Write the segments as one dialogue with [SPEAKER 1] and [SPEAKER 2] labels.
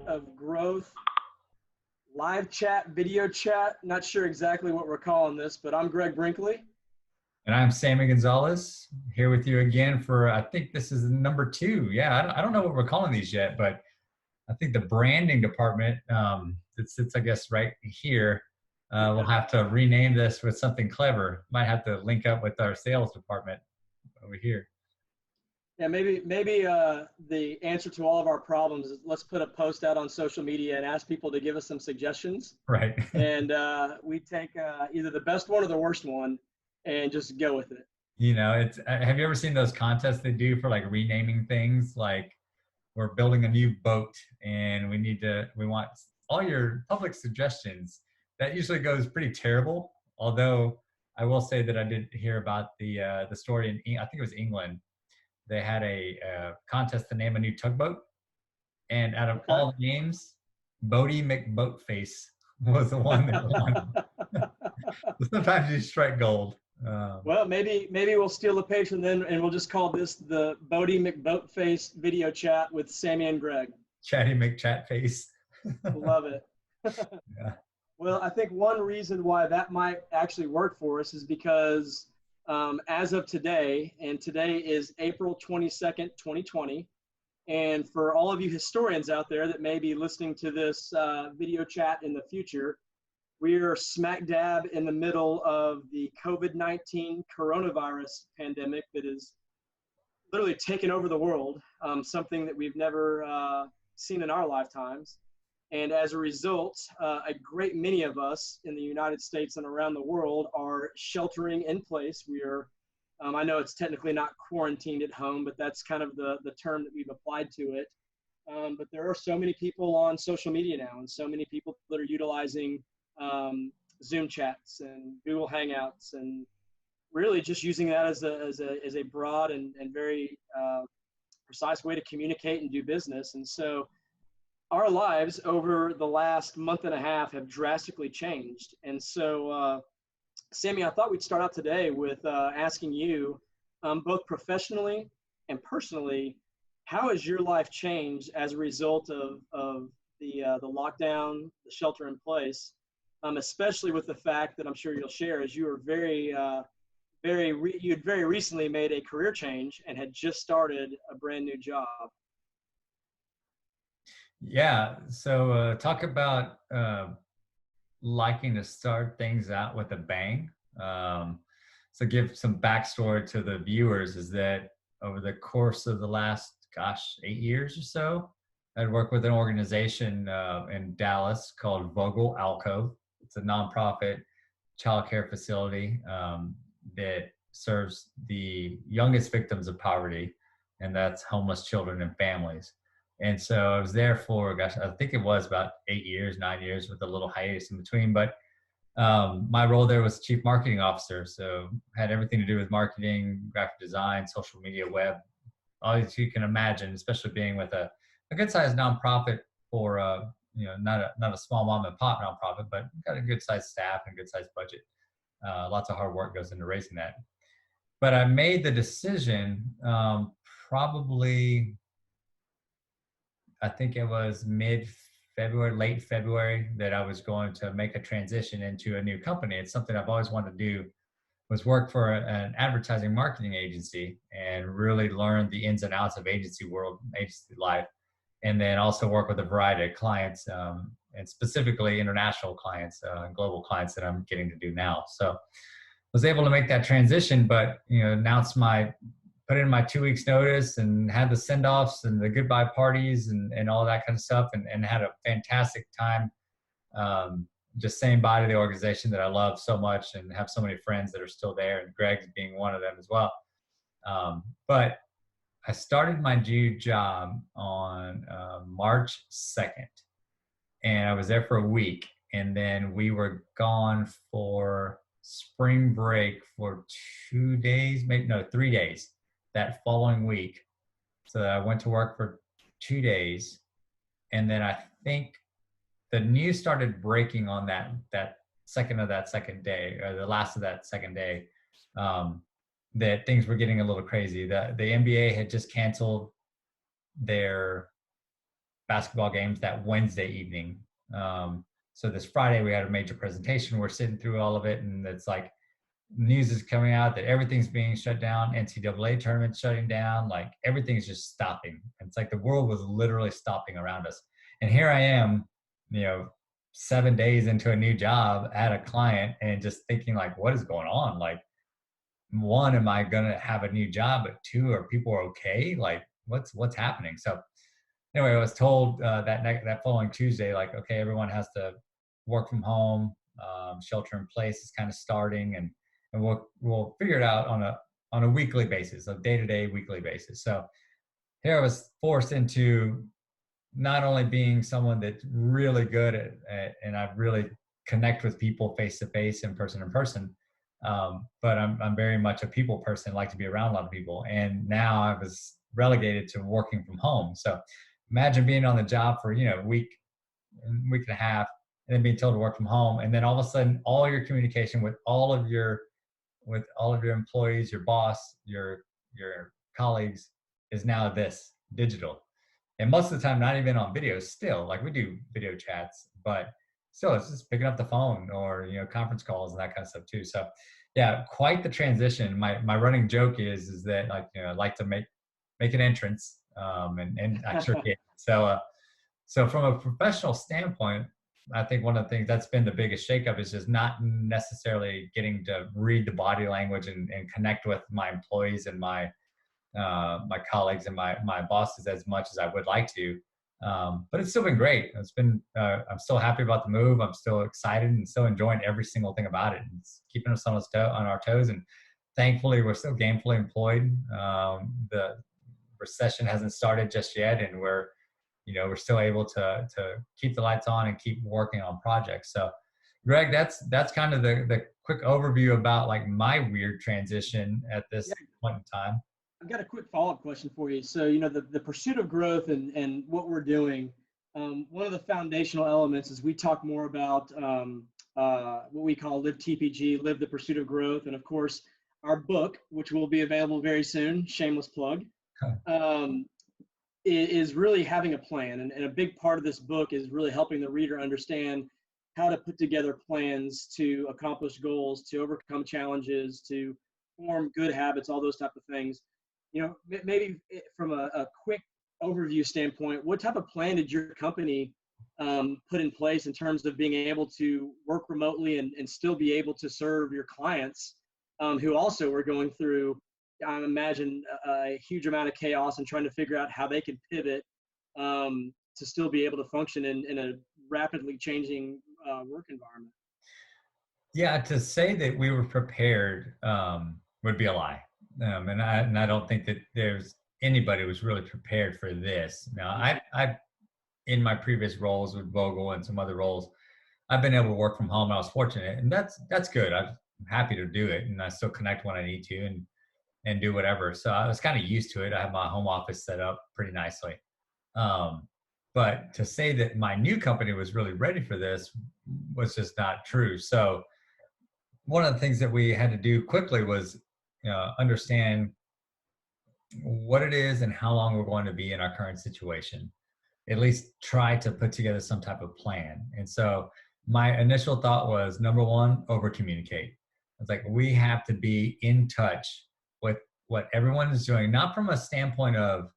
[SPEAKER 1] of growth, live chat, video chat. Not sure exactly what we're calling this, but I'm Greg Brinkley.
[SPEAKER 2] And I'm Sammy Gonzalez here with you again for, I think this is number 2. Yeah, I don't know what we're calling these yet, but I think the branding department that sits, I guess, right here, we'll have to rename this with something clever. Might have to link up with our sales department over here.
[SPEAKER 1] Yeah, maybe the answer to all of our problems is let's put a post out on social media and ask people to give us some suggestions.
[SPEAKER 2] Right.
[SPEAKER 1] And we take either the best one or the worst one and just go with it.
[SPEAKER 2] You know, it's, have you ever seen those contests they do for like renaming things? Like, we're building a new boat and we want all your public suggestions. That usually goes pretty terrible. Although I will say that I did hear about the story in, I think it was England. They had a contest to name a new tugboat, and out of all the names, Bodie McBoatface was the one that won. Sometimes you strike gold.
[SPEAKER 1] Well, maybe we'll steal a page from them and we'll just call this the Bodie McBoatface video chat with Sammy and Greg.
[SPEAKER 2] Chatty McChatface.
[SPEAKER 1] Love it.
[SPEAKER 2] Yeah.
[SPEAKER 1] Well, I think one reason why that might actually work for us is because as of today, and today is April 22nd, 2020, and for all of you historians out there that may be listening to this video chat in the future, we are smack dab in the middle of the COVID-19 coronavirus pandemic that is literally taken over the world, something that we've never seen in our lifetimes. And as a result, a great many of us in the United States and around the world are sheltering in place. We are, I know it's technically not quarantined at home, but that's kind of the term that we've applied to it. But there are so many people on social media now, and so many people that are utilizing Zoom chats and Google Hangouts, and really just using that as a broad and very precise way to communicate and do business. And so our lives over the last month and a half have drastically changed. And so, Sammy, I thought we'd start out today with asking you, both professionally and personally, how has your life changed as a result of the lockdown, the shelter in place, especially with the fact that I'm sure you'll share, as you were you had very recently made a career change and had just started a brand new job.
[SPEAKER 2] Yeah. So talk about liking to start things out with a bang. So give some backstory to the viewers is that over the course of the last, 8 years or so, I'd worked with an organization in Dallas called Vogel Alcove. It's a nonprofit childcare facility that serves the youngest victims of poverty, and that's homeless children and families. And so I was there for, I think it was about 8 years, 9 years with a little hiatus in between. But my role there was chief marketing officer. So had everything to do with marketing, graphic design, social media, web, all that you can imagine, especially being with a good sized nonprofit for, not a small mom and pop nonprofit, but got a good sized staff and good sized budget. Lots of hard work goes into raising that. But I made the decision probably, I think it was mid-February, late February, that I was going to make a transition into a new company. It's something I've always wanted to do, was work for an advertising marketing agency and really learn the ins and outs of agency world, agency life, and then also work with a variety of clients, and specifically international clients, global clients that I'm getting to do now. So I was able to make that transition, but put in my 2 weeks notice and had the send-offs and the goodbye parties and all that kind of stuff, and had a fantastic time just saying bye to the organization that I love so much and have so many friends that are still there, and Greg's being one of them as well. But I started my new job on March 2nd, and I was there for a week, and then we were gone for spring break for 2 days, 3 days that following week. So I went to work for 2 days, and then I think the news started breaking on that second day, or the last of that second day, that things were getting a little crazy. The NBA had just canceled their basketball games that Wednesday evening. So this Friday we had a major presentation. We're sitting through all of it, and it's like news is coming out that everything's being shut down. NCAA tournaments shutting down. Like everything's just stopping. And it's like the world was literally stopping around us. And here I am, 7 days into a new job at a client, and just thinking like, what is going on? Like, one, am I gonna have a new job? But two, are people okay? Like, what's happening? So anyway, I was told that following Tuesday, like, okay, everyone has to work from home. Shelter in place is kind of starting, and we'll figure it out on a weekly basis, a day-to-day weekly basis. So here I was forced into not only being someone that's really good and I really connect with people face to face, in person, but I'm very much a people person, like to be around a lot of people. And now I was relegated to working from home. So imagine being on the job for, week and a half, and then being told to work from home. And then all of a sudden, all your communication with all of your employees, your boss, your colleagues is now this digital. And most of the time, not even on video still. Like, we do video chats, but still it's just picking up the phone or, conference calls and that kind of stuff too. So yeah, quite the transition. My running joke is that, like, I like to make an entrance, and I sure did. So from a professional standpoint, I think one of the things that's been the biggest shakeup is just not necessarily getting to read the body language and connect with my employees and my colleagues and my bosses as much as I would like to. But it's still been great. It's been, I'm still happy about the move. I'm still excited and still enjoying every single thing about it. It's keeping us on our toes. And thankfully, we're still gainfully employed. The recession hasn't started just yet, and we're still able to keep the lights on and keep working on projects. So Greg, that's kind of the quick overview about like my weird transition at this point in time.
[SPEAKER 1] I've got a quick follow-up question for you. So, the pursuit of growth and what we're doing, one of the foundational elements is we talk more about what we call Live TPG, Live the Pursuit of Growth. And of course, our book, which will be available very soon, shameless plug, is really having a plan. And a big part of this book is really helping the reader understand how to put together plans to accomplish goals, to overcome challenges, to form good habits, all those type of things. Maybe from a quick overview standpoint, what type of plan did your company put in place in terms of being able to work remotely and still be able to serve your clients who also were going through, I imagine, a huge amount of chaos and trying to figure out how they could pivot to still be able to function in a rapidly changing work environment?
[SPEAKER 2] Yeah, to say that we were prepared would be a lie. And I don't think that there's anybody who was really prepared for this. Now, I in my previous roles with Vogel and some other roles, I've been able to work from home. I was fortunate, and that's good. I'm happy to do it, and I still connect when I need to and do whatever. So I was kind of used to it. I have my home office set up pretty nicely. But to say that my new company was really ready for this was just not true. So one of the things that we had to do quickly was understand what it is and how long we're going to be in our current situation. At least try to put together some type of plan. And so my initial thought was, number one, over communicate. It's like, we have to be in touch with what everyone is doing, not from a standpoint of,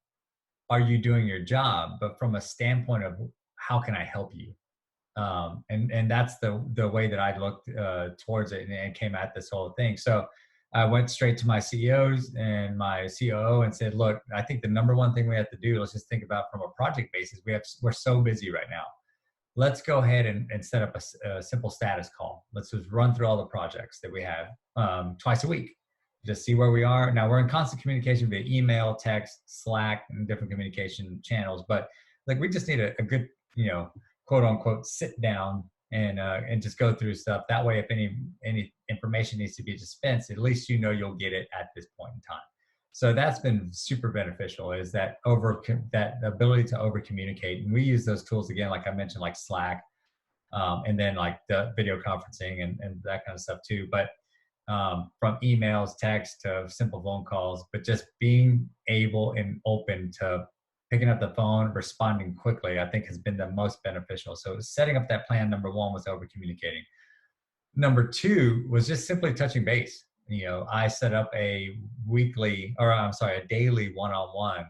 [SPEAKER 2] are you doing your job, but from a standpoint of, how can I help you? And that's the way that I looked towards it and came at this whole thing. So I went straight to my CEOs and my COO and said, look, I think the number one thing we have to do, let's just think about from a project basis. We're so busy right now. Let's go ahead and set up a simple status call. Let's just run through all the projects that we have twice a week. Just see where we are. Now, we're in constant communication via email, text, Slack, and different communication channels. But like, we just need a good, quote unquote, sit down and just go through stuff. That way, if any information needs to be dispensed, at least you'll get it at this point in time. So that's been super beneficial, is that ability to over communicate. And we use those tools again, like I mentioned, like Slack, and then like the video conferencing and that kind of stuff too. But from emails, text to simple phone calls, but just being able and open to picking up the phone, responding quickly, I think has been the most beneficial. So setting up that plan, number one, was over communicating. Number two was just simply touching base. I set up a daily one-on-one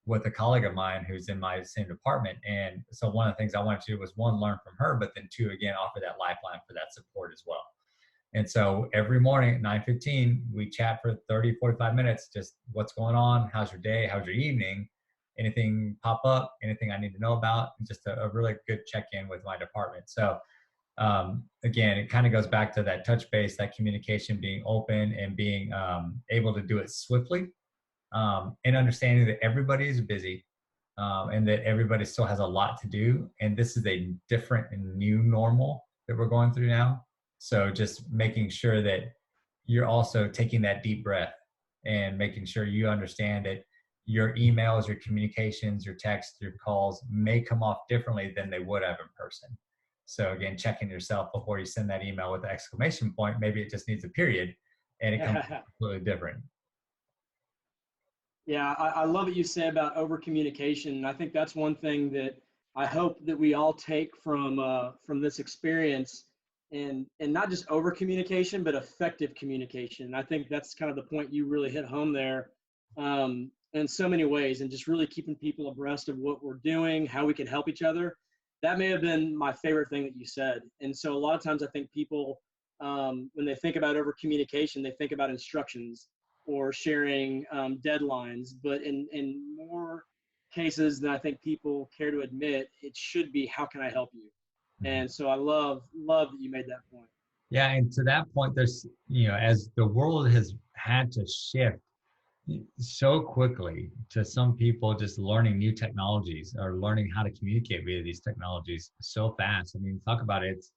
[SPEAKER 2] with a colleague of mine who's in my same department. And so one of the things I wanted to do was, one, learn from her, but then two, again, offer that lifeline for that support as well. And so every morning at 9:15, we chat for 30, 45 minutes, just what's going on, how's your day, how's your evening, anything pop up, anything I need to know about, and just a really good check-in with my department. So again, it kind of goes back to that touch base, that communication, being open and being able to do it swiftly, and understanding that everybody is busy, and that everybody still has a lot to do. And this is a different and new normal that we're going through now. So just making sure that you're also taking that deep breath and making sure you understand that your emails, your communications, your texts, your calls may come off differently than they would have in person. So again, checking yourself before you send that email with the exclamation point. Maybe it just needs a period and it comes completely different.
[SPEAKER 1] Yeah, I love what you say about over communication. I think that's one thing that I hope that we all take from this experience, and not just over communication, but effective communication. I think that's kind of the point you really hit home there, in so many ways, and just really keeping people abreast of what we're doing, how we can help each other. That may have been my favorite thing that you said. And so a lot of times I think people, when they think about over communication, they think about instructions or sharing deadlines. But in more cases than I think people care to admit, it should be, how can I help you? And so I love that you made that point.
[SPEAKER 2] Yeah, and to that point, there's, as the world has had to shift so quickly to some people just learning new technologies or learning how to communicate via these technologies so fast. I mean, talk about it. It's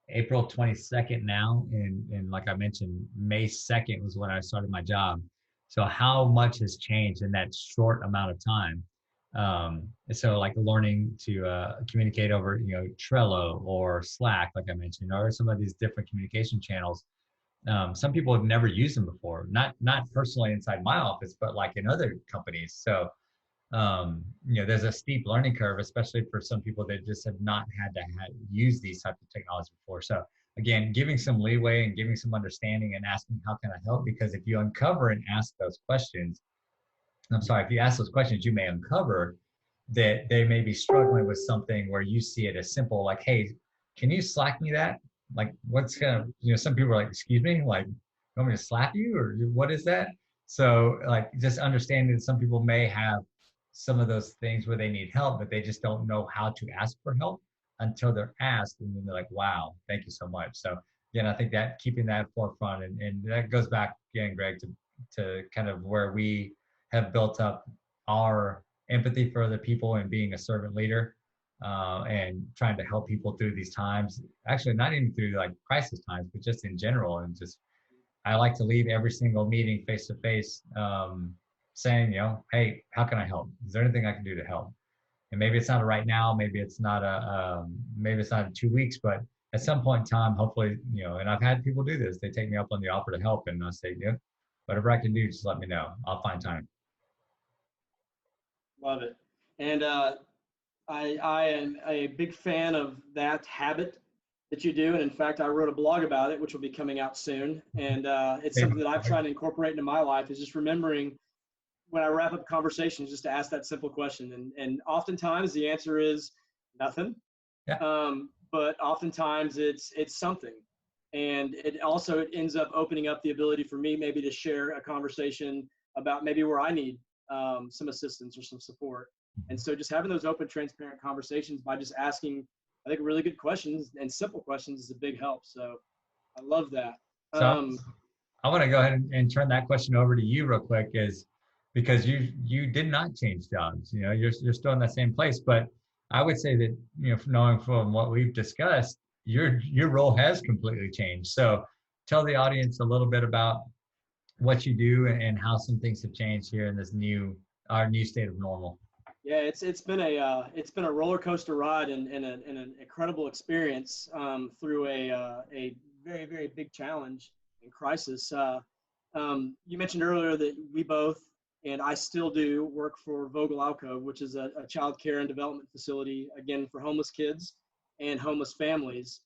[SPEAKER 2] April 22nd now, and like I mentioned, May 2nd was when I started my job. So how much has changed in that short amount of time? So like learning to communicate over, Trello or Slack, like I mentioned, or some of these different communication channels. Some people have never used them before, not personally inside my office, but like in other companies. So there's a steep learning curve, especially for some people that just have not had to use these types of technologies before. So again, giving some leeway and giving some understanding and asking, how can I help? Because if you uncover and ask those questions, if you ask those questions, you may uncover that they may be struggling with something where you see it as simple, like, hey, can you Slack me that? Like, what's gonna, some people are like, excuse me, like, you want me to slap you, or what is that? So like, just understanding that some people may have some of those things where they need help, but they just don't know how to ask for help until they're asked, and then they're like, wow, thank you so much. So again, I think that keeping that forefront, and that goes back again, Greg, to kind of where we have built up our empathy for other people and being a servant leader, and trying to help people through these times. Actually, not even through like crisis times, but just in general. And just, I like to leave every single meeting face to face, saying, hey, how can I help? Is there anything I can do to help? And maybe it's not a right now, maybe it's not maybe it's not in 2 weeks, but at some point in time, hopefully, and I've had people do this. They take me up on the offer to help, and I say, yeah, whatever I can do, just let me know. I'll find time.
[SPEAKER 1] Love it. And I am a big fan of that habit that you do. And in fact, I wrote a blog about it, which will be coming out soon. And it's something that I've tried to incorporate into my life, is just remembering when I wrap up conversations, just to ask that simple question. And oftentimes the answer is nothing.
[SPEAKER 2] Yeah.
[SPEAKER 1] But oftentimes it's something. And it ends up opening up the ability for me maybe to share a conversation about maybe where I need some assistance or some support. And so just having those open, transparent conversations by just asking, I think, really good questions and simple questions is a big help. So I love that.
[SPEAKER 2] So I want to go ahead and turn that question over to you real quick, is because you did not change jobs. You're still in that same place, but I would say that, knowing from what we've discussed, your role has completely changed. So tell the audience a little bit about what you do and how some things have changed here in this our new state of normal.
[SPEAKER 1] Yeah, it's been a roller coaster ride and an incredible experience through a very, very big challenge and crisis. You mentioned earlier that we both and I still do work for Vogel Alcove, which is a child care and development facility, again, for homeless kids and homeless families.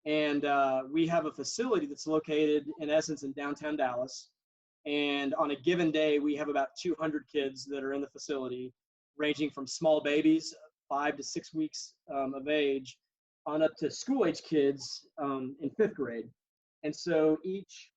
[SPEAKER 1] And we have a facility that's located, in essence, in downtown Dallas. And on a given day, we have about 200 kids that are in the facility, ranging from small babies, 5 to 6 weeks of age, on up to school-age kids in fifth grade. And so each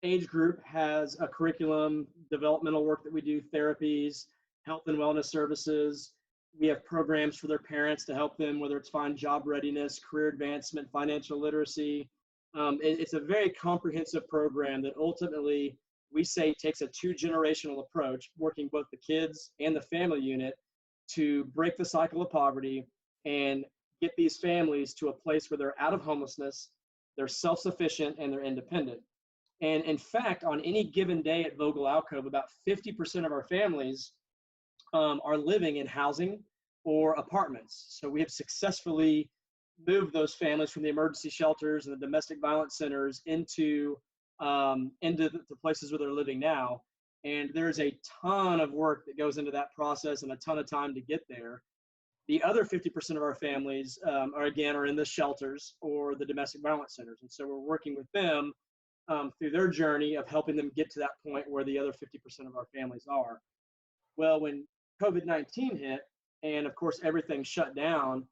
[SPEAKER 1] age group has a curriculum, developmental work that we do, therapies, health and wellness services. We have programs for their parents to help them, whether it's find job readiness, career advancement, financial literacy. It's a very comprehensive program that ultimately we say takes a two-generational approach, working both the kids and the family unit to break the cycle of poverty and get these families to a place where they're out of homelessness, they're self-sufficient, and they're independent. And in fact, on any given day at Vogel Alcove, about 50% of our families are living in housing or apartments. So we have successfully moved those families from the emergency shelters and the domestic violence centers into the places where they're living now. And there's a ton of work that goes into that process and a ton of time to get there. The other 50% of our families are in the shelters or the domestic violence centers. And so we're working with them through their journey of helping them get to that point where the other 50% of our families are. Well, when COVID-19 hit, and of course everything shut down,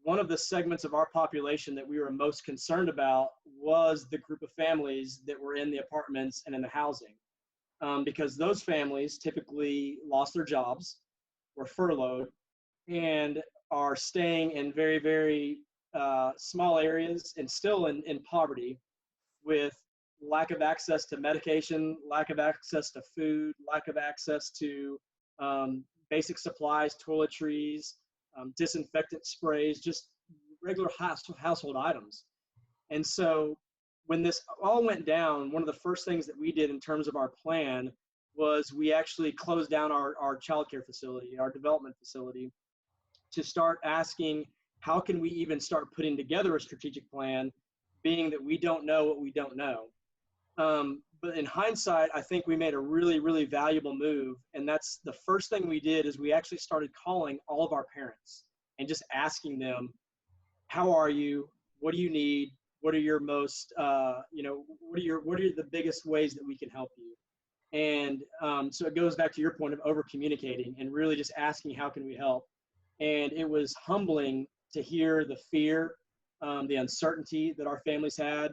[SPEAKER 1] one of the segments of our population that we were most concerned about was the group of families that were in the apartments and in the housing. Because those families typically lost their jobs, were furloughed, and are staying in very, very small areas and still in poverty, with lack of access to medication, lack of access to food, lack of access to basic supplies, toiletries, disinfectant sprays, just regular household items. And so when this all went down, one of the first things that we did in terms of our plan was we actually closed down our childcare facility, our development facility, to start asking, how can we even start putting together a strategic plan, being that we don't know what we don't know. But in hindsight, I think we made a really, really valuable move. And that's the first thing we did is we actually started calling all of our parents and just asking them, how are you? What do you need? What are your most, what are the biggest ways that we can help you? And so it goes back to your point of over communicating and really just asking, how can we help? And it was humbling to hear the fear, the uncertainty that our families had,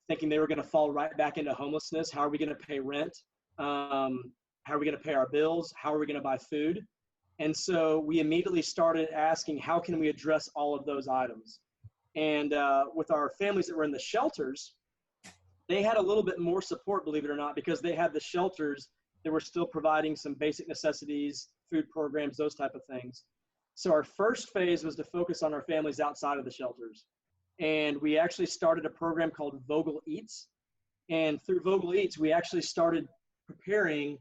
[SPEAKER 1] thinking they were going to fall right back into homelessness. How are we going to pay rent? How are we going to pay our bills? How are we going to buy food? And so we immediately started asking, how can we address all of those items? And with our families that were in the shelters, they had a little bit more support, believe it or not, because they had the shelters that were still providing some basic necessities, food programs, those type of things. So our first phase was to focus on our families outside of the shelters. And we actually started a program called Vogel Eats. And through Vogel Eats, we actually started preparing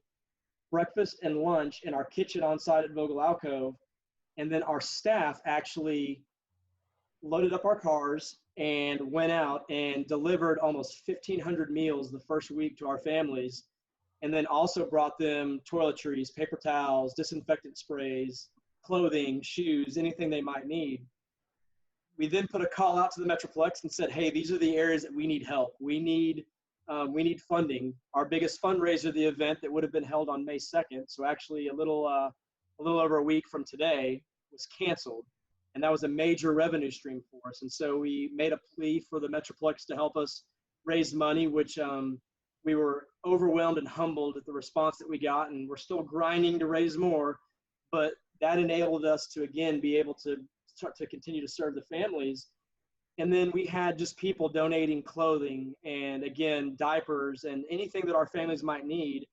[SPEAKER 1] breakfast and lunch in our kitchen on site at Vogel Alcove. And then our staff actually loaded up our cars and went out and delivered almost 1,500 meals the first week to our families. And then also brought them toiletries, paper towels, disinfectant sprays, clothing, shoes, anything they might need. We then put a call out to the Metroplex and said, hey, these are the areas that we need help. We need funding. Our biggest fundraiser, the event that would have been held on May 2nd, so actually a little over a week from today, was canceled. And that was a major revenue stream for us. And so we made a plea for the Metroplex to help us raise money, which we were overwhelmed and humbled at the response that we got, and we're still grinding to raise more. But that enabled us to, again, be able to start to continue to serve the families. And then we had just people donating clothing and, again, diapers and anything that our families might need.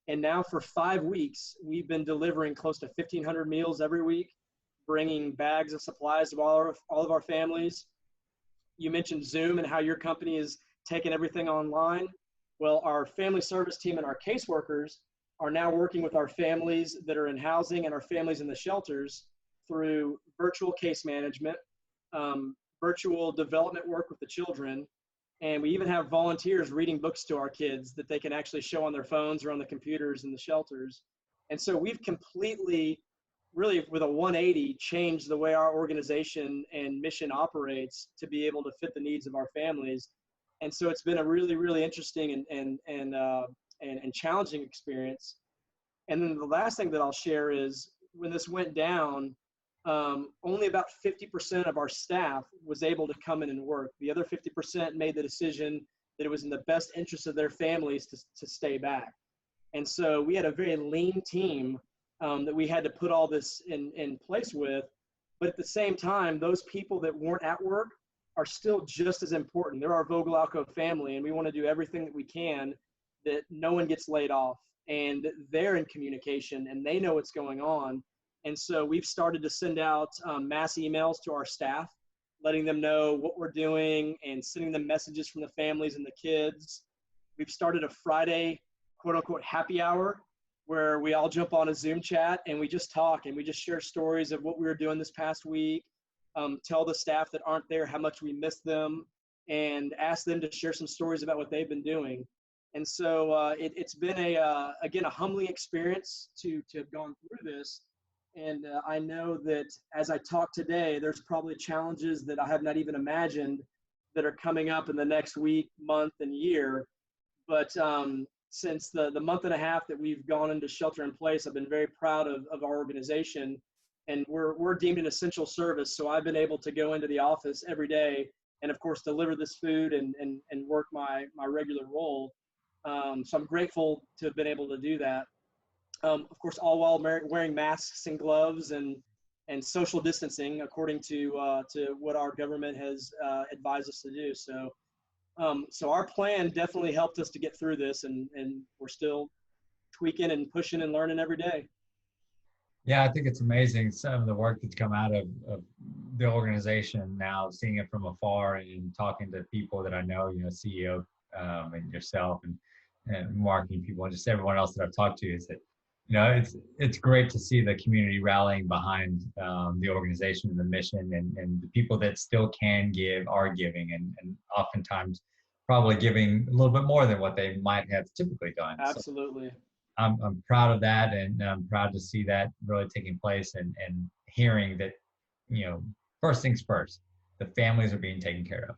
[SPEAKER 1] And now for 5 weeks, we've been delivering close to 1,500 meals every week, bringing bags of supplies to all of our families. You mentioned Zoom and how your company is taking everything online. Well, our family service team and our caseworkers are now working with our families that are in housing and our families in the shelters through virtual case management, virtual development work with the children, And we even have volunteers reading books to our kids that they can actually show on their phones or on the computers in the shelters. And so we've completely, really with a 180, changed the way our organization and mission operates to be able to fit the needs of our families. And so it's been a really, really interesting and challenging experience. And then the last thing that I'll share is when this went down, only about 50% of our staff was able to come in and work. The other 50% made the decision that it was in the best interest of their families to stay back. And so we had a very lean team that we had to put all this in place with. But at the same time, those people that weren't at work are still just as important. They're our Vogelauco family, and we want to do everything that we can that no one gets laid off, and they're in communication and they know what's going on. And so we've started to send out mass emails to our staff, letting them know what we're doing and sending them messages from the families and the kids. We've started a Friday, quote unquote, happy hour where we all jump on a Zoom chat and we just talk and we just share stories of what we were doing this past week, tell the staff that aren't there how much we miss them, and ask them to share some stories about what they've been doing. And so it's been again, a humbling experience to have gone through this. And I know that as I talk today, there's probably challenges that I have not even imagined that are coming up in the next week, month, and year. But since the month and a half that we've gone into shelter in place, I've been very proud of our organization. And we're deemed an essential service. So I've been able to go into the office every day and, of course, deliver this food and work my regular role. So I'm grateful to have been able to do that. Of course, all while wearing masks and gloves and social distancing according to what our government has advised us to do. So our plan definitely helped us to get through this, and we're still tweaking and pushing and learning every day.
[SPEAKER 2] Yeah, I think it's amazing some of the work that's come out of the organization now, seeing it from afar and talking to people that I know, CEO and yourself and marketing people and just everyone else that I've talked to, is that it's great to see the community rallying behind the organization and the mission, and the people that still can give are giving, and oftentimes probably giving a little bit more than what they might have typically done.
[SPEAKER 1] Absolutely.
[SPEAKER 2] So I'm proud of that, and I'm proud to see that really taking place, and hearing that, first things first, the families are being taken care of,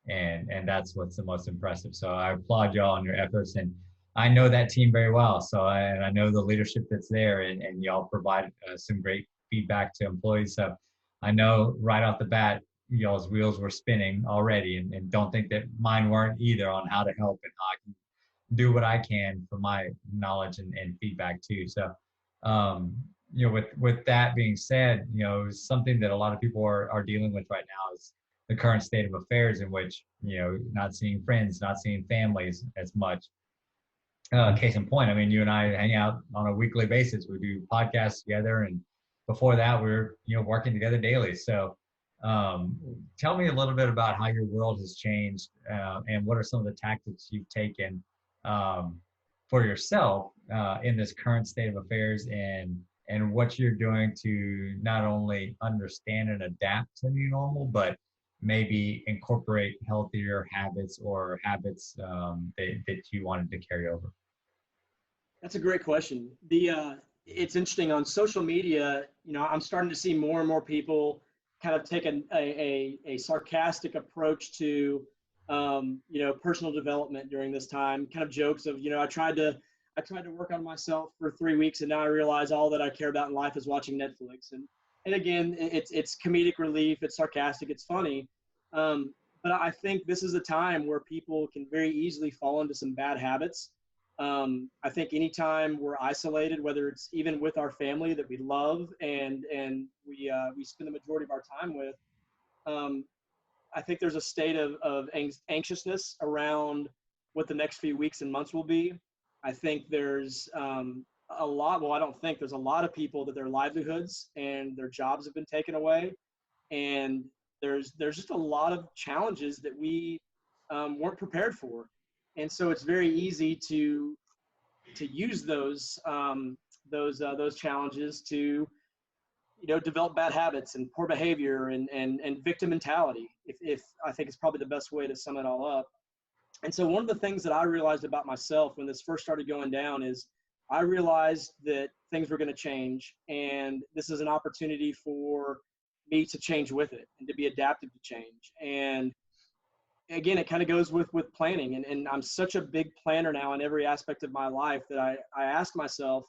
[SPEAKER 2] and that's what's the most impressive. So I applaud y'all on your efforts, and I know that team very well. So I know the leadership that's there, and y'all provide some great feedback to employees. So I know right off the bat, y'all's wheels were spinning already, and don't think that mine weren't either, on how to help and how I can do what I can for my knowledge and feedback too. So, with that being said, something that a lot of people are dealing with right now is the current state of affairs, in which, not seeing friends, not seeing families as much. Case in point, I mean, you and I hang out on a weekly basis. We do podcasts together, and before that, we were working together daily. So, tell me a little bit about how your world has changed, and what are some of the tactics you've taken for yourself in this current state of affairs, and what you're doing to not only understand and adapt to new normal, but maybe incorporate healthier habits, or habits that you wanted to carry over.
[SPEAKER 1] That's a great question. It's interesting on social media. I'm starting to see more and more people kind of take a sarcastic approach to personal development during this time. Kind of jokes of, I tried to work on myself for 3 weeks, and now I realize all that I care about in life is watching Netflix. And again, it's comedic relief, it's sarcastic, it's funny. But I think this is a time where people can very easily fall into some bad habits. I think anytime we're isolated, whether it's even with our family that we love and we spend the majority of our time with, I think there's a state of anxiousness around what the next few weeks and months will be. I think there's a lot of people that their livelihoods and their jobs have been taken away. And there's just a lot of challenges that we weren't prepared for. And so it's very easy to use those challenges to develop bad habits and poor behavior and victim mentality. If I think it's probably the best way to sum it all up. And so one of the things that I realized about myself when this first started going down is I realized that things were going to change, and this is an opportunity for me to change with it and to be adaptive to change. And again, it kind of goes with planning. And I'm such a big planner now in every aspect of my life that I ask myself,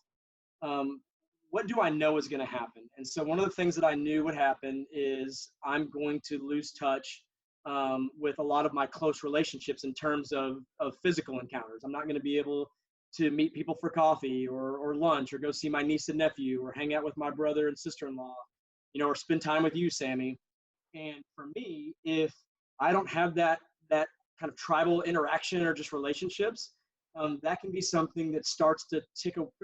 [SPEAKER 1] um, what do I know is going to happen? And so one of the things that I knew would happen is I'm going to lose touch with a lot of my close relationships in terms of physical encounters. I'm not going to be able to meet people for coffee or lunch or go see my niece and nephew or hang out with my brother and sister-in-law, or spend time with you, Sammy. And for me, if I don't have that kind of tribal interaction or just relationships, that can be something that starts to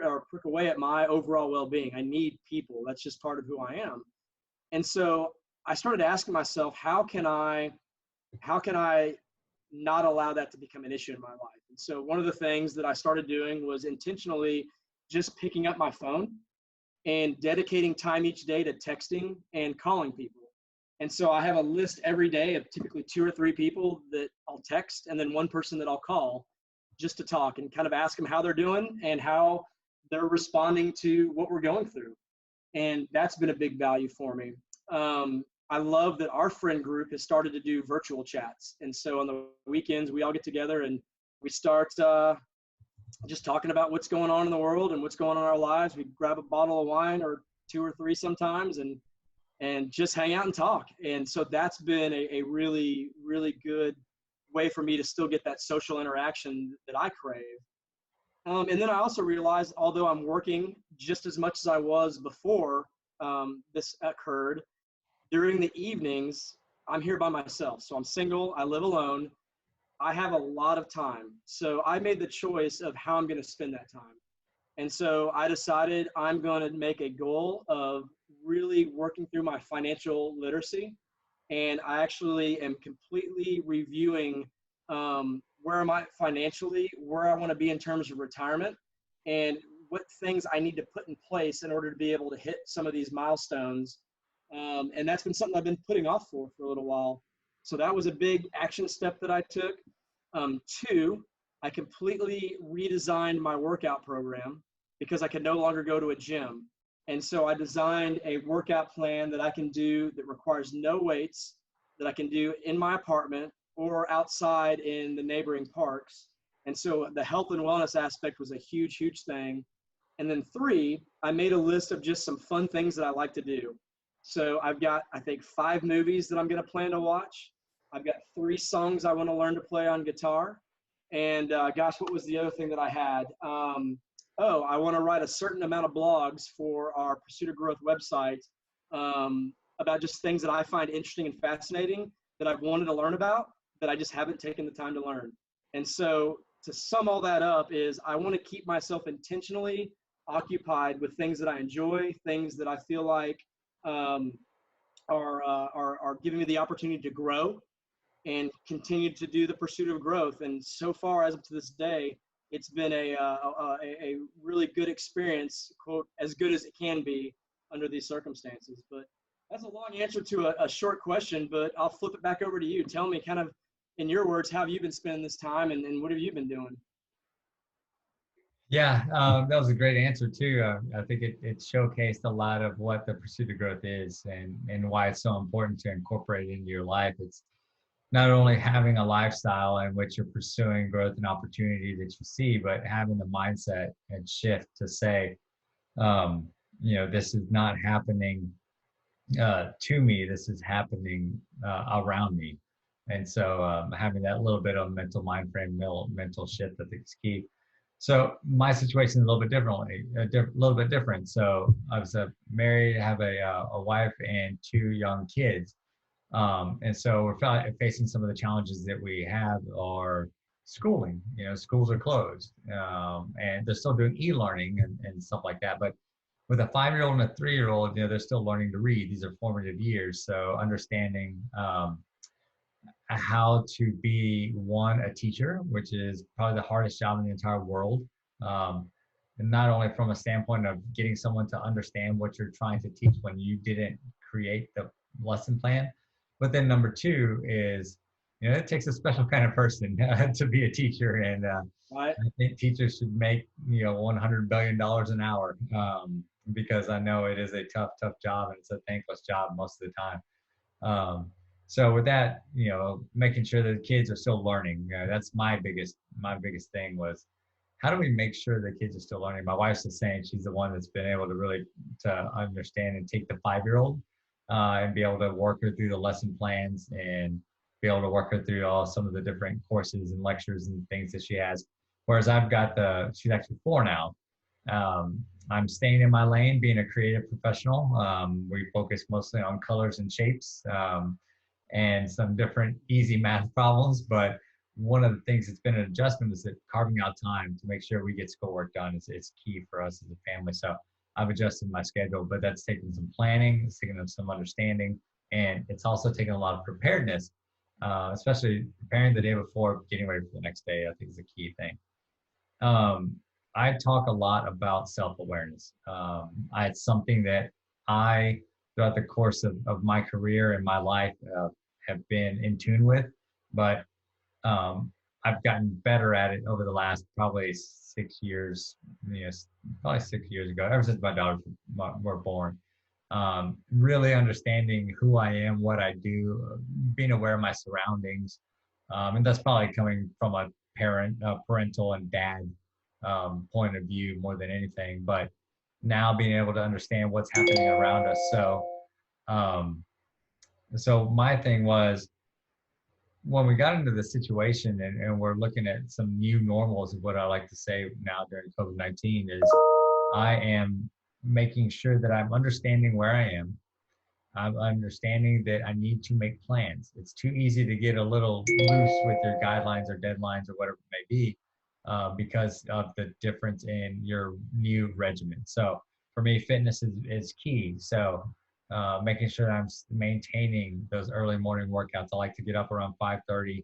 [SPEAKER 1] or prick away at my overall well-being. I need people. That's just part of who I am. And so I started asking myself, how can I not allow that to become an issue in my life? And so one of the things that I started doing was intentionally just picking up my phone and dedicating time each day to texting and calling people. And so I have a list every day of typically 2 or 3 people that I'll text, and then one person that I'll call just to talk and kind of ask them how they're doing and how they're responding to what we're going through. And that's been a big value for me. I love that our friend group has started to do virtual chats. And so on the weekends, we all get together and we start just talking about what's going on in the world and what's going on in our lives. We grab a bottle of wine or 2 or 3 sometimes and just hang out and talk. And so that's been a really, really good way for me to still get that social interaction that I crave. And then I also realized, although I'm working just as much as I was before this occurred, during the evenings, I'm here by myself. So I'm single, I live alone. I have a lot of time. So I made the choice of how I'm going to spend that time. And so I decided I'm going to make a goal of really working through my financial literacy. And I actually am completely reviewing where am I financially, where I want to be in terms of retirement, and what things I need to put in place in order to be able to hit some of these milestones. And that's been something I've been putting off for a little while. So that was a big action step that I took. 2, I completely redesigned my workout program because I could no longer go to a gym. And so I designed a workout plan that I can do that requires no weights, that I can do in my apartment or outside in the neighboring parks. And so the health and wellness aspect was a huge, huge thing. And then 3, I made a list of just some fun things that I like to do. So I've got, I think, 5 movies that I'm going to plan to watch. I've got 3 songs I want to learn to play on guitar. And gosh, what was the other thing that I had? I want to write a certain amount of blogs for our Pursuit of Growth website about just things that I find interesting and fascinating that I've wanted to learn about that I just haven't taken the time to learn. And so to sum all that up is I want to keep myself intentionally occupied with things that I enjoy, things that I feel like are giving me the opportunity to grow and continue to do the pursuit of growth. And so far, as up to this day, it's been a really good experience, quote, as good as it can be under these circumstances. But that's a long answer to a short question, but I'll flip it back over to you. Tell me kind of in your words, how have you been spending this time and what have you been doing?
[SPEAKER 2] Yeah, that was a great answer too. I think it showcased a lot of what the pursuit of growth is and why it's so important to incorporate it into your life. It's not only having a lifestyle in which you're pursuing growth and opportunity that you see, but having the mindset and shift to say, this is not happening to me, this is happening around me. And so having that little bit of mental mind frame, mental shift, I think is key. So my situation is a little bit differently, little bit different. So I was married, have a wife and 2 young kids. And so we're facing some of the challenges that we have are schooling. Schools are closed, and they're still doing e-learning and stuff like that. But with a 5-year-old and a 3-year-old, they're still learning to read. These are formative years. So understanding how to be a teacher, which is probably the hardest job in the entire world. And not only from a standpoint of getting someone to understand what you're trying to teach when you didn't create the lesson plan, but then number 2 is, it takes a special kind of person to be a teacher. And
[SPEAKER 1] Right.
[SPEAKER 2] I think teachers should make, $100 billion an hour, because I know it is a tough, tough job, and it's a thankless job most of the time. So with that, making sure that the kids are still learning, that's my biggest thing was, how do we make sure that kids are still learning? My wife's the same. She's the one that's been able to really to understand and take the 5-year-old and be able to work her through the lesson plans and be able to work her through all some of the different courses and lectures and things that she has. Whereas she's actually 4 now. I'm staying in my lane, being a creative professional. We focus mostly on colors and shapes, and some different easy math problems. But one of the things that's been an adjustment is that carving out time to make sure we get schoolwork done is key for us as a family. So I've adjusted my schedule, but that's taken some planning, it's taken some understanding, and it's also taken a lot of preparedness, especially preparing the day before, getting ready for the next day, I think is a key thing. Um, I talk a lot about self-awareness. It's something that I, throughout the course of my career and my life, have been in tune with, but um, I've gotten better at it over the last probably 6 years, probably 6 years ago, ever since my daughters were born. Really understanding who I am, what I do, being aware of my surroundings. And that's probably coming from a parental and dad point of view more than anything. But now being able to understand what's happening around us. Um, so my thing was, when we got into the situation and we're looking at some new normals, of what I like to say now during COVID-19 is, I am making sure that I'm understanding where I am. I'm understanding that I need to make plans. It's too easy to get a little loose with your guidelines or deadlines or whatever it may be, because of the difference in your new regimen. So for me, fitness is key. So making sure I'm maintaining those early morning workouts. I like to get up around 5:30,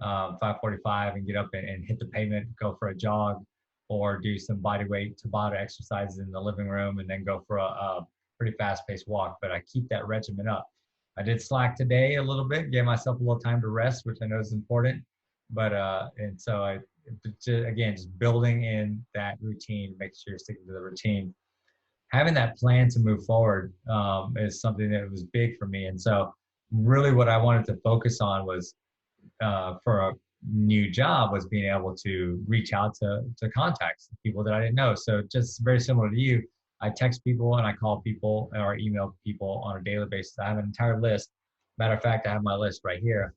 [SPEAKER 2] 5:45, and get up and hit the pavement, go for a jog, or do some body weight Tabata exercises in the living room, and then go for a pretty fast-paced walk. But I keep that regimen up. I did slack today a little bit, gave myself a little time to rest, which I know is important. But and so again, just building in that routine, make sure you're sticking to the routine. Having that plan to move forward is something that was big for me. And so really what I wanted to focus on was, for a new job, was being able to reach out to contacts, people that I didn't know. So just very similar to you, I text people and I call people or email people on a daily basis. I have an entire list. Matter of fact, I have my list right here.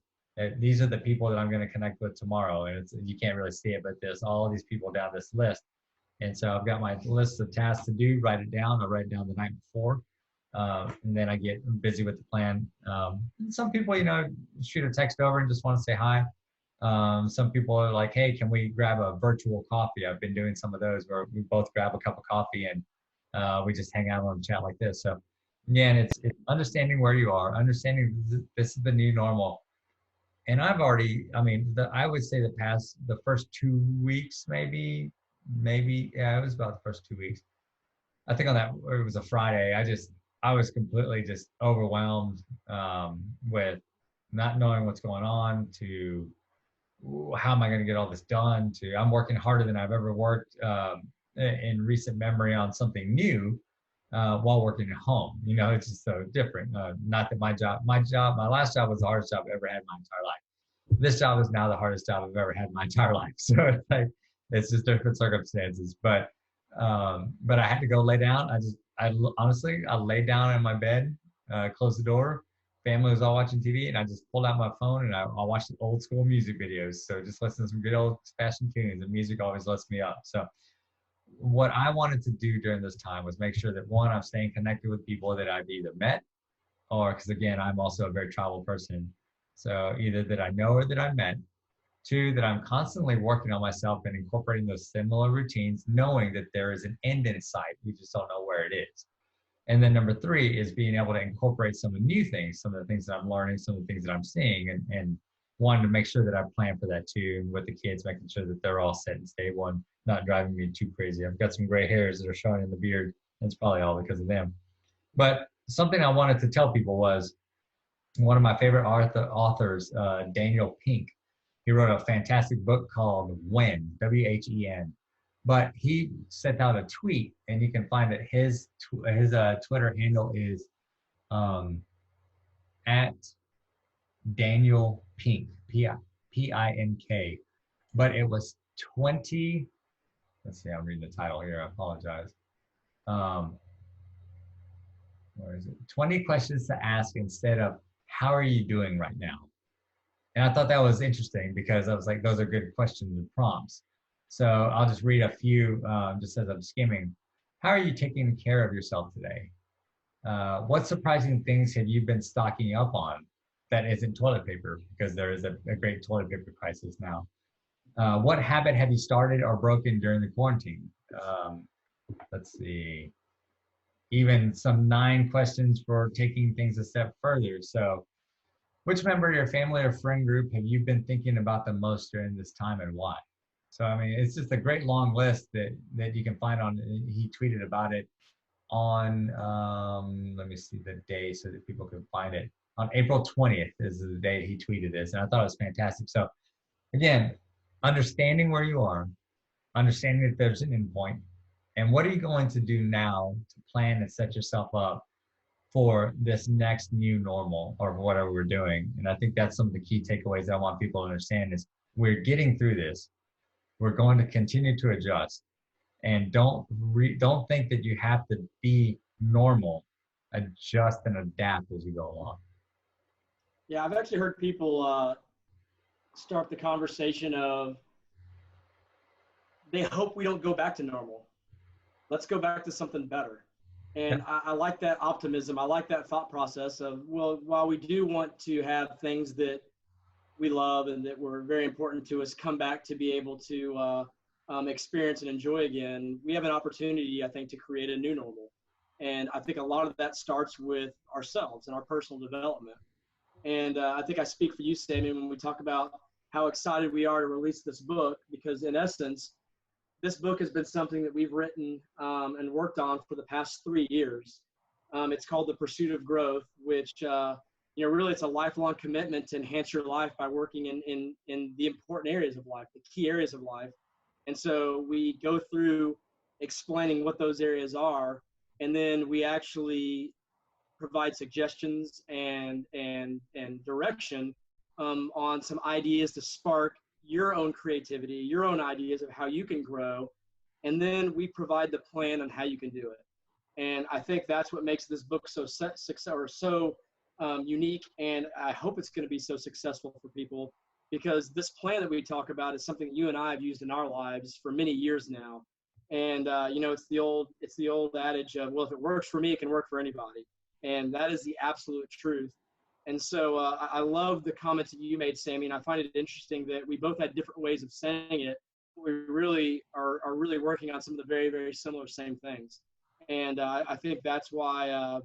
[SPEAKER 2] These are the people that I'm going to connect with tomorrow. And you can't really see it, but there's all of these people down this list. And so I've got my list of tasks to do, write it down. I write it down the night before. And then I get busy with the plan. Some people, shoot a text over and just want to say hi. Some people are like, hey, can we grab a virtual coffee? I've been doing some of those where we both grab a cup of coffee and we just hang out on a chat like this. So again, it's understanding where you are, understanding this is the new normal. And I've already, I would say the first 2 weeks, maybe, yeah, it was about the first 2 weeks. I think it was a Friday. I was completely just overwhelmed with not knowing what's going on, to how am I going to get all this done, to I'm working harder than I've ever worked in recent memory on something new while working at home. It's just so different. Not that my last job was the hardest job I've ever had in my entire life. This job is now the hardest job I've ever had in my entire life. So it's like, it's just different circumstances. But I had to go lay down. I honestly, I laid down in my bed, closed the door. Family was all watching TV, and I just pulled out my phone and I watched old school music videos. So just listen to some good old fashioned tunes. And music always lets me up. So what I wanted to do during this time was make sure that, one, I'm staying connected with people that I've either met, or, because again, I'm also a very travel person. So either that I know or that I met. Two, that I'm constantly working on myself and incorporating those similar routines, knowing that there is an end in sight. We just don't know where it is. And then number three is being able to incorporate some of the new things, some of the things that I'm learning, some of the things that I'm seeing, and wanting to make sure that I plan for that too, with the kids, making sure that they're all set and stable and not driving me too crazy. I've got some gray hairs that are showing in the beard, and it's probably all because of them. But something I wanted to tell people was, one of my favorite authors, Daniel Pink. He wrote a fantastic book called When, When. But he sent out a tweet, and you can find it. His Twitter handle is um, at Daniel Pink, Pink. But it was 20. Let's see, I'm reading the title here. I apologize. Um, where is it? 20 questions to ask instead of how are you doing right now? And I thought that was interesting because I was like, those are good questions and prompts. So I'll just read a few just as I'm skimming. How are you taking care of yourself today? What surprising things have you been stocking up on that isn't toilet paper? Because there is a great toilet paper crisis now. What habit have you started or broken during the quarantine? Let's see. Even some 9 questions for taking things a step further. So which member of your family or friend group have you been thinking about the most during this time and why? So, I mean, it's just a great long list that you can find on, he tweeted about it on, let me see the day so that people can find it. On April 20th is the day he tweeted this, and I thought it was fantastic. So, again, understanding where you are, understanding that there's an endpoint, and what are you going to do now to plan and set yourself up for this next new normal or whatever we're doing. And I think that's some of the key takeaways I want people to understand is we're getting through this. We're going to continue to adjust, and don't think that you have to be normal. Adjust and adapt as you go along.
[SPEAKER 1] Yeah, I've actually heard people start the conversation of they hope we don't go back to normal. Let's go back to something better.
[SPEAKER 2] Yeah.
[SPEAKER 1] And I like that optimism. I like that thought process of, well, while we do want to have things that we love and that were very important to us come back to be able to experience and enjoy again, we have an opportunity, I think, to create a new normal. And I think a lot of that starts with ourselves and our personal development. And I think I speak for you, Sammy, when we talk about how excited we are to release this book, because in essence, this book has been something that we've written and worked on for the past 3 years. It's called The Pursuit of Growth, which, really it's a lifelong commitment to enhance your life by working in the important areas of life, the key areas of life. And so we go through explaining what those areas are, and then we actually provide suggestions and direction on some ideas to spark your own creativity, your own ideas of how you can grow, and then we provide the plan on how you can do it. And I think that's what makes this book so unique, and I hope it's going to be so successful for people, because this plan that we talk about is something that you and I have used in our lives for many years now. And it's the old adage of, well, if it works for me, it can work for anybody. And that is the absolute truth. And so I love the comments that you made, Sammy, and I find it interesting that we both had different ways of saying it. But we really are really working on some of the very, very similar same things. And I think that's why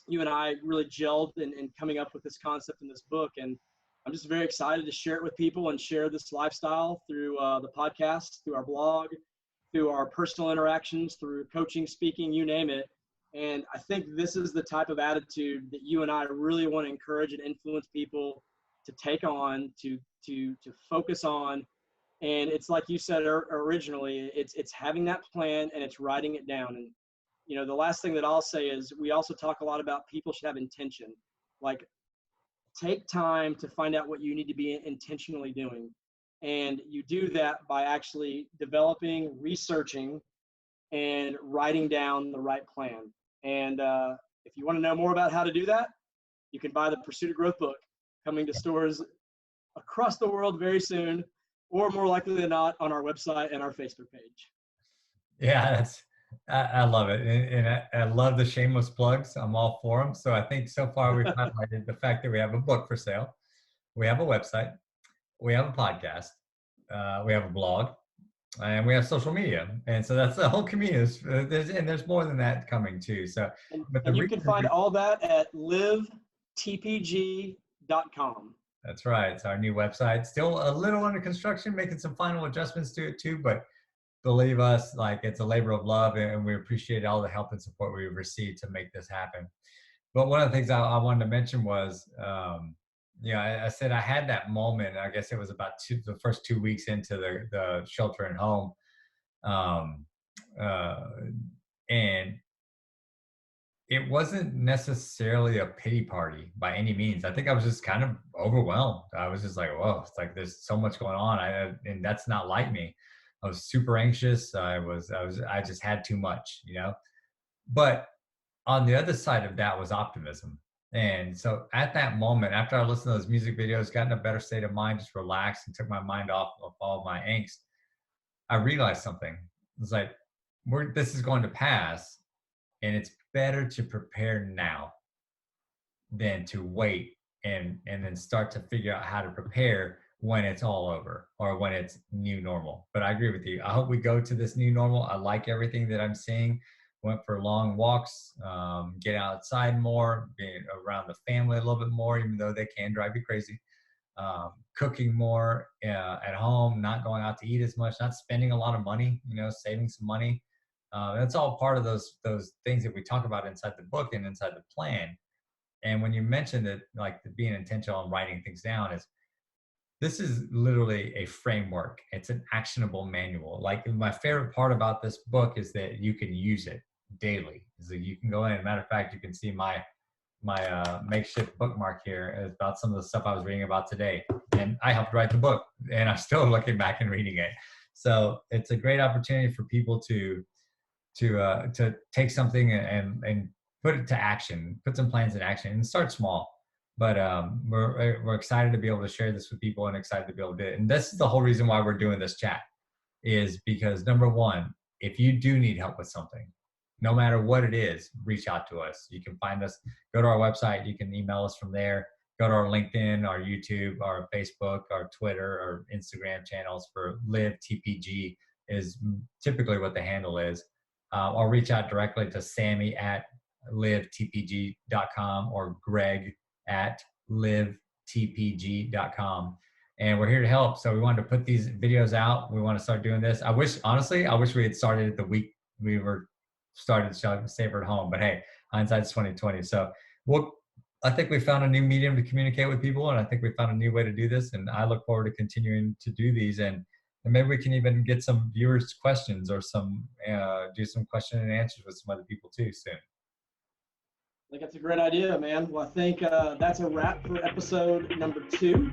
[SPEAKER 1] you and I really gelled in coming up with this concept in this book. And I'm just very excited to share it with people and share this lifestyle through the podcast, through our blog, through our personal interactions, through coaching, speaking, you name it. And I think this is the type of attitude that you and I really want to encourage and influence people to take on, to focus on. And it's like you said originally, it's having that plan and it's writing it down. And the last thing that I'll say is we also talk a lot about people should have intention. Like, take time to find out what you need to be intentionally doing. And you do that by actually developing, researching, and writing down the right plan. And if you want to know more about how to do that, you can buy the Pursuit of Growth book, coming to stores across the world very soon, or more likely than not, on our website and our Facebook page.
[SPEAKER 2] Yeah, I love it. And I love the shameless plugs. I'm all for them. So I think so far we've highlighted the fact that we have a book for sale. We have a website. We have a podcast. We have a blog. And we have social media. And so that's the whole community. There's more than that coming too. So,
[SPEAKER 1] and you can find all that at livetpg.com.
[SPEAKER 2] That's right. It's our new website. Still a little under construction, making some final adjustments to it too, but believe us, like, it's a labor of love, and we appreciate all the help and support we've received to make this happen. But one of the things I wanted to mention was, I said I had that moment. I guess it was about the first 2 weeks into the shelter at home, um, uh, and it wasn't necessarily a pity party by any means. I think I was just kind of overwhelmed. I was just like, whoa, it's like there's so much going on. And that's not like me. I was super anxious. I just had too much, you know. But on the other side of that was optimism. And so at that moment, after I listened to those music videos, got in a better state of mind, just relaxed and took my mind off of all of my angst, I realized something. It's like, this is going to pass, and it's better to prepare now than to wait and then start to figure out how to prepare when it's all over or when it's new normal. But I agree with you. I hope we go to this new normal. I like everything that I'm seeing. Went for long walks, get outside more, being around the family a little bit more, even though they can drive you crazy. Cooking more at home, not going out to eat as much, not spending a lot of money, saving some money. That's all part of those things that we talk about inside the book and inside the plan. And when you mentioned that, like being intentional and writing things down, this is literally a framework. It's an actionable manual. Like my favorite part about this book is that you can use it daily. So you can go in. Matter of fact, you can see my makeshift bookmark here is about some of the stuff I was reading about today. And I helped write the book, and I'm still looking back and reading it. So it's a great opportunity for people to take something and put it to action, put some plans in action, and start small. But we're excited to be able to share this with people and excited to be able to do it. And this is the whole reason why we're doing this chat, is because number one, if you do need help with something, no matter what it is, reach out to us. You can find us, go to our website, you can email us from there, go to our LinkedIn, our YouTube, our Facebook, our Twitter, our Instagram channels for Live TPG is typically what the handle is. Or reach out directly to Sammy at livetpg.com or Greg at livetpg.com. And we're here to help. So we wanted to put these videos out. We want to start doing this. I wish we had started the week we were started Safer at Home, but hey, hindsight's 2020. So I think we found a new medium to communicate with people, and I think we found a new way to do this. And I look forward to continuing to do these, and maybe we can even get some viewers' questions or do some question and answers with some other people too soon.
[SPEAKER 1] I think that's a great idea, man. Well, I think that's a wrap for episode number 2.